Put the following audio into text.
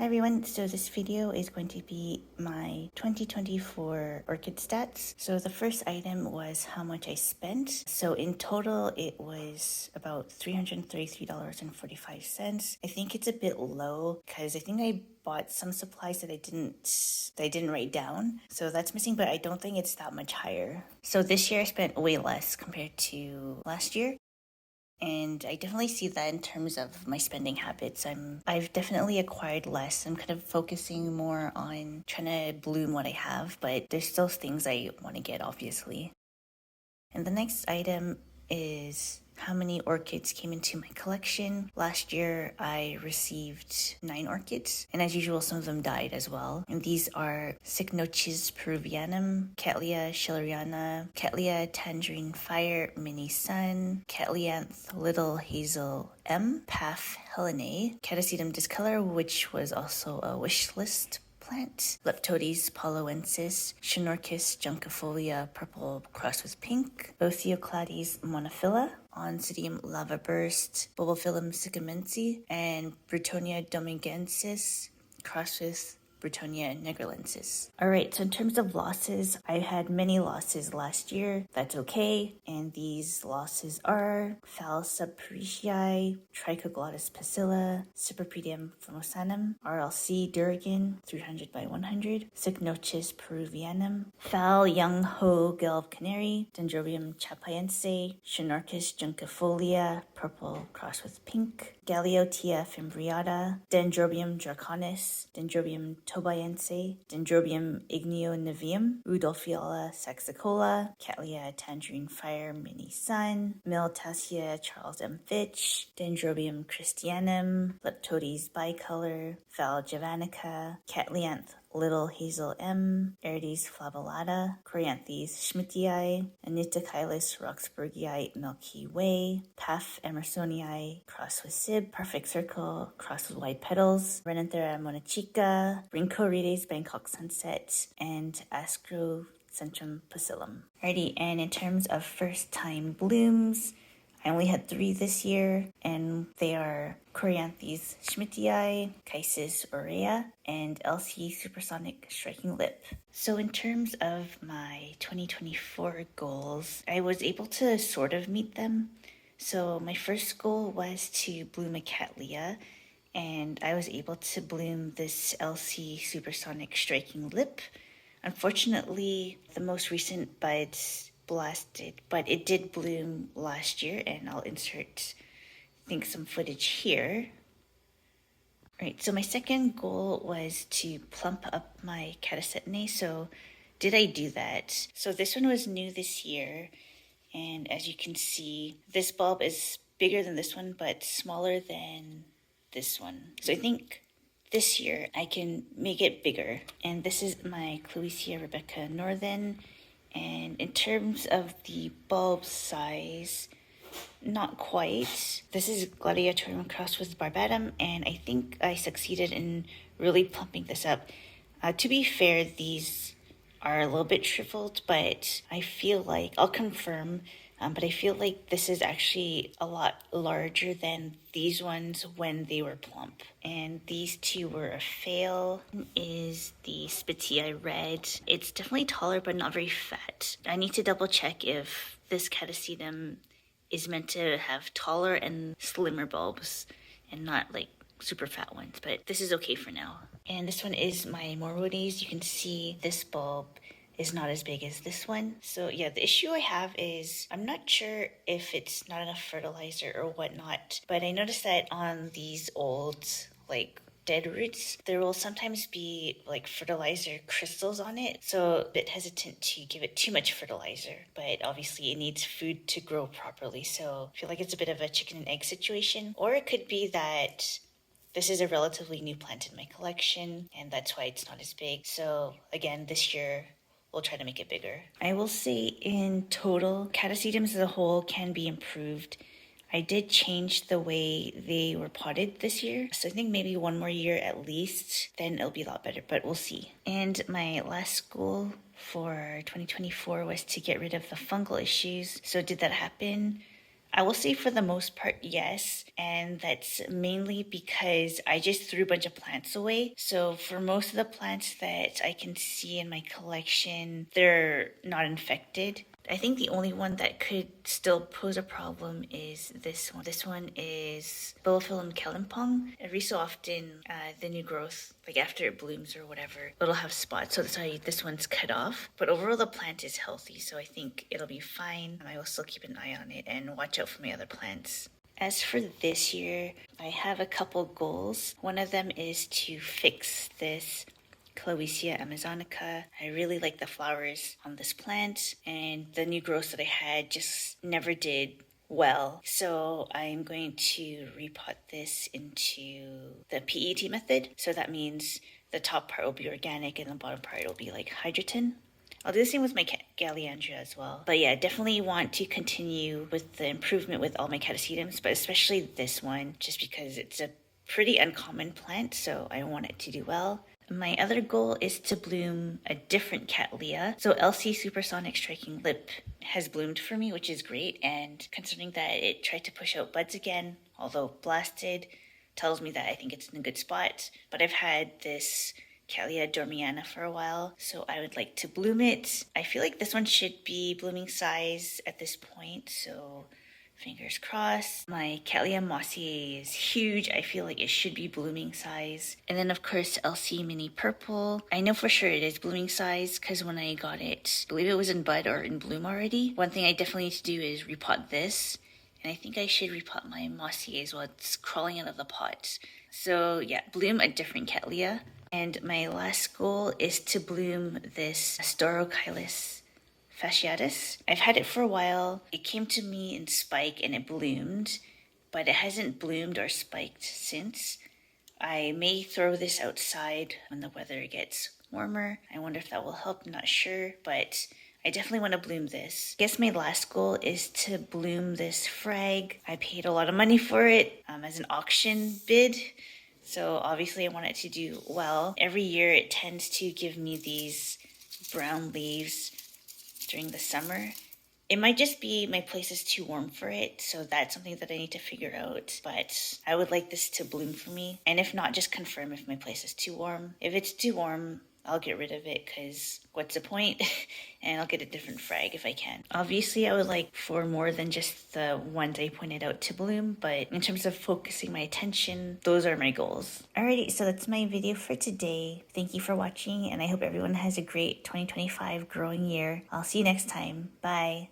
Hi everyone, so this video is going to be my 2024 Orchid stats. So the first item was how much I spent. So in total, it was about $333.45. I think it's a bit low because I think I bought some supplies that I didn't write down. So that's missing, but I don't think it's that much higher. So this year I spent way less compared to last year. And I definitely see that in terms of my spending habits. I've definitely acquired less. I'm kind of focusing more on trying to bloom what I have, but there's still things I want to get, obviously. And the next item is how many orchids came into my collection. Last year, I received 9 orchids, and as usual, some of them died as well. And these are Cycnoches peruvianum, Cattleya schilleriana, Cattleya tangerine fire, mini sun, Cattleyanth little hazel M, Paph helene, Catasetum discolor, which was also a wish list plant, Leptodes poloensis, Shinorchis junkifolia purple crossed with pink, Ophioclades monophylla, Oncidium lavaburst, Bulbophyllum sycamensi, and Brutonia domingensis crossed with Brutonia nigrilensis. Alright, so in terms of losses, I had many losses last year. That's okay. And these losses are Phallus Trichoglottis passilla, Cypripedium formosanum, RLC durigan, 300 by 100, Cycnoches peruvianum, Phal young ho gelb canary, Dendrobium chapaiense, Shinorchis junkifolia, purple crossed with pink, Galeotia fimbriata, Dendrobium draconis, Dendrobium tobiense, Dendrobium igneonivium, Rudolphiola saxicola, Cattleya tangerine fire mini sun, Miltassia Charles M. Fitch, Dendrobium christianum, Leptodes bicolor, Phal javanica, Cattleyanth little hazel M, Erides flavellata, Coryanthes schmidtii, Anitocylus roxburghii Milky Way, Paph emersonii crossed with Sib, Perfect Circle crossed with White Petals, Renanthera monachica, Brinchoredes Bangkok Sunset, and Ascrocentrum pusillum. Alrighty, and in terms of first time blooms, I only had 3 this year, and they are Coryanthes schmidtii, Chysis aurea, and LC supersonic striking lip. So in terms of my 2024 goals, I was able to sort of meet them. So my first goal was to bloom a Cattleya, and I was able to bloom this LC supersonic striking lip. Unfortunately, the most recent buds blasted, but it did bloom last year, and I'll insert, I think, some footage here. Right, so my second goal was to plump up my Catasetinae. So did I do that? So this one was new this year, and as you can see, this bulb is bigger than this one, but smaller than this one. So I think this year I can make it bigger. And this is my Cloecia Rebecca Northern. And in terms of the bulb size, not quite. This is Gladiatorium crossed with Barbatum, and I think I succeeded in really plumping this up. To be fair, these are a little bit shriveled, but I feel like, I'll confirm, but I feel like this is actually a lot larger than these ones when they were plump. And these two were a fail. Is the Spittii Red. It's definitely taller, but not very fat. I need to double check if this Catasetum is meant to have taller and slimmer bulbs and not like super fat ones, but this is okay for now. And this one is my Morodes. You can see this bulb is not as big as this one. So yeah, the issue I have is I'm not sure if it's not enough fertilizer or whatnot, but I noticed that on these old like dead roots, there will sometimes be like fertilizer crystals on it. So a bit hesitant to give it too much fertilizer, but obviously it needs food to grow properly. So I feel like it's a bit of a chicken and egg situation, or it could be that this is a relatively new plant in my collection and that's why it's not as big. So again, this year we'll try to make it bigger. I will say in total, Catasetums as a whole can be improved. I did change the way they were potted this year, so I think maybe one more year at least, then it'll be a lot better, but we'll see. And my last goal for 2024 was to get rid of the fungal issues. So did that happen? I will say for the most part, yes. And that's mainly because I just threw a bunch of plants away. So for most of the plants that I can see in my collection, they're not infected. I think the only one that could still pose a problem is this one. This one is Bulophyllum Kalimpong. Every so often, the new growth, like after it blooms or whatever, it'll have spots. So that's why this one's cut off. But overall, the plant is healthy, so I think it'll be fine. I will still keep an eye on it and watch out for my other plants. As for this year, I have a couple goals. One of them is to fix this Cloecia amazonica. I really like the flowers on this plant, and the new growths that I had just never did well. So I'm going to repot this into the PET method. So that means the top part will be organic and the bottom part will be like hydroton. I'll do the same with my Galliandra as well. But yeah, definitely want to continue with the improvement with all my catasetums, but especially this one, just because it's a pretty uncommon plant, so I want it to do well. My other goal is to bloom a different Cattleya. So LC Supersonic Striking Lip has bloomed for me, which is great. And considering that it tried to push out buds again, although blasted, tells me that I think it's in a good spot. But I've had this Cattleya dormiana for a while, so I would like to bloom it. I feel like this one should be blooming size at this point, so fingers crossed. My Cattleya mossiae is huge. I feel like it should be blooming size. And then of course LC Mini Purple. I know for sure it is blooming size because when I got it, I believe it was in bud or in bloom already. One thing I definitely need to do is repot this. And I think I should repot my mossiae as well. It's crawling out of the pot. So yeah, bloom a different Cattleya. And my last goal is to bloom this Storochylis fasciatus. I've had it for a while. It came to me in spike and it bloomed, but it hasn't bloomed or spiked since. I may throw this outside when the weather gets warmer. I wonder if that will help, I'm not sure, but I definitely want to bloom this. I guess my last goal is to bloom this frag. I paid a lot of money for it as an auction bid. So obviously I want it to do well. Every year it tends to give me these brown leaves during the summer. It might just be my place is too warm for it, so that's something that I need to figure out. But I would like this to bloom for me. And if not, just confirm if my place is too warm. If it's too warm, I'll get rid of it because what's the point? And I'll get a different frag if I can. Obviously, I would like for more than just the ones I pointed out to bloom, but in terms of focusing my attention, those are my goals. Alrighty, so that's my video for today. Thank you for watching, and I hope everyone has a great 2025 growing year. I'll see you next time. Bye.